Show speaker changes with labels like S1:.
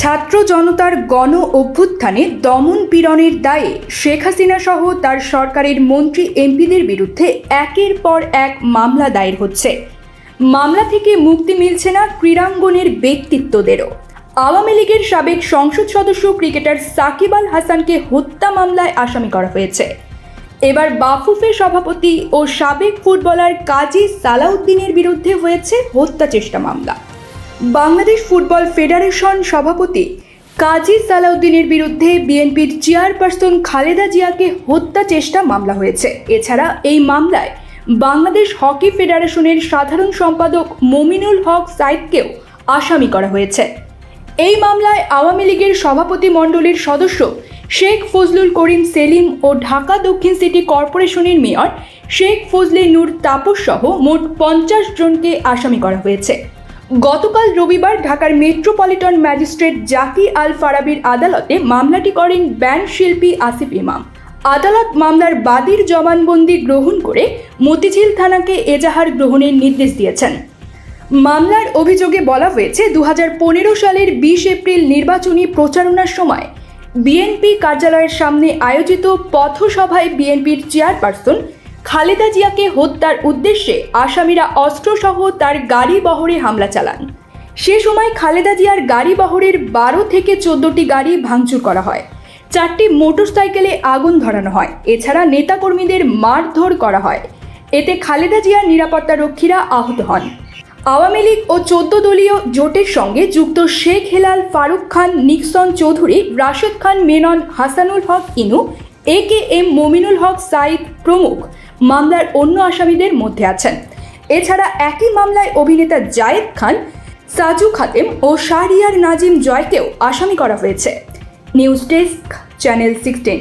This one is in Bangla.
S1: ছাত্র জনতার গণ অভ্যুত্থানে দমন পীড়নের দায়ে শেখ হাসিনা সহ তার সরকারের মন্ত্রী এমপিদের বিরুদ্ধে একের পর এক মামলা দায়ের হচ্ছে। মামলা থেকে মুক্তি মিলছে না ক্রীড়াঙ্গনের ব্যক্তিত্বদেরও। আওয়ামী লীগের সাবেক সংসদ সদস্য ক্রিকেটার সাকিব আল হাসানকে হত্যা মামলায় আসামি করা হয়েছে। এবার বাফুফে সভাপতি ও সাবেক ফুটবলার কাজী সালাউদ্দিনের বিরুদ্ধে হয়েছে হত্যা চেষ্টা মামলা। বাংলাদেশ ফুটবল ফেডারেশন সভাপতি কাজী সালাউদ্দিনের বিরুদ্ধে বিএনপির চেয়ারপারসন খালেদা জিয়াকে হত্যা চেষ্টা মামলা হয়েছে। এছাড়া এই মামলায় বাংলাদেশ হকি ফেডারেশনের সাধারণ সম্পাদক মমিনুল হক সাইদকেও আসামি করা হয়েছে। এই মামলায় আওয়ামী লীগের সভাপতি মণ্ডলীর সদস্য শেখ ফজলুল করিম সেলিম ও ঢাকা দক্ষিণ সিটি কর্পোরেশনের মেয়র শেখ ফজলে নূর তাপস সহ মোট 50 জনকে আসামি করা হয়েছে। গতকাল রবিবার ঢাকার মেট্রোপলিটন ম্যাজিস্ট্রেট জাকি আল ফারাবির আদালতে মামলাটি করেন ব্যান্ড শিল্পী আসিফ ইমাম। আদালত মামলার বাদীর জবানবন্দি গ্রহণ করে মতিঝিল থানাকে এজাহার গ্রহণের নির্দেশ দিয়েছেন। মামলার অভিযোগে বলা হয়েছে 2015 সালের 20 এপ্রিল নির্বাচনী প্রচারণার সময় বিএনপি কার্যালয়ের সামনে আয়োজিত পথসভায় বিএনপির চেয়ারপারসন খালেদা জিয়াকে হত্যার উদ্দেশ্যে আসামিরা অস্ত্রসহ তার গাড়ি বহরে হামলা চালান। সে সময় খালেদা জিয়ার গাড়ি বহরের 12 থেকে 14টি গাড়ি ভাঙচুর করা হয়, 4টি মোটরসাইকেলে আগুন ধরানো হয়। এছাড়া নেতাকর্মীদের মারধর করা হয়। এতে খালেদা জিয়ার নিরাপত্তারক্ষীরা আহত হন। আওয়ামী লীগ ও 14 দলীয় জোটের সঙ্গে যুক্ত শেখ হেলাল, ফারুক খান, নিক্সন চৌধুরী, রাশেদ খান মেনন, হাসানুল হক ইনু, AKM মমিনুল হক সাইদ প্রমুখ মামলার অন্য আসামিদের মধ্যে আছেন। এছাড়া একই মামলায় অভিনেতা জায়েদ খান, সাজু খাতেম ও শাহরিয়ার নাজিম জয়কেও আসামি করা হয়েছে। News desk, channel 16।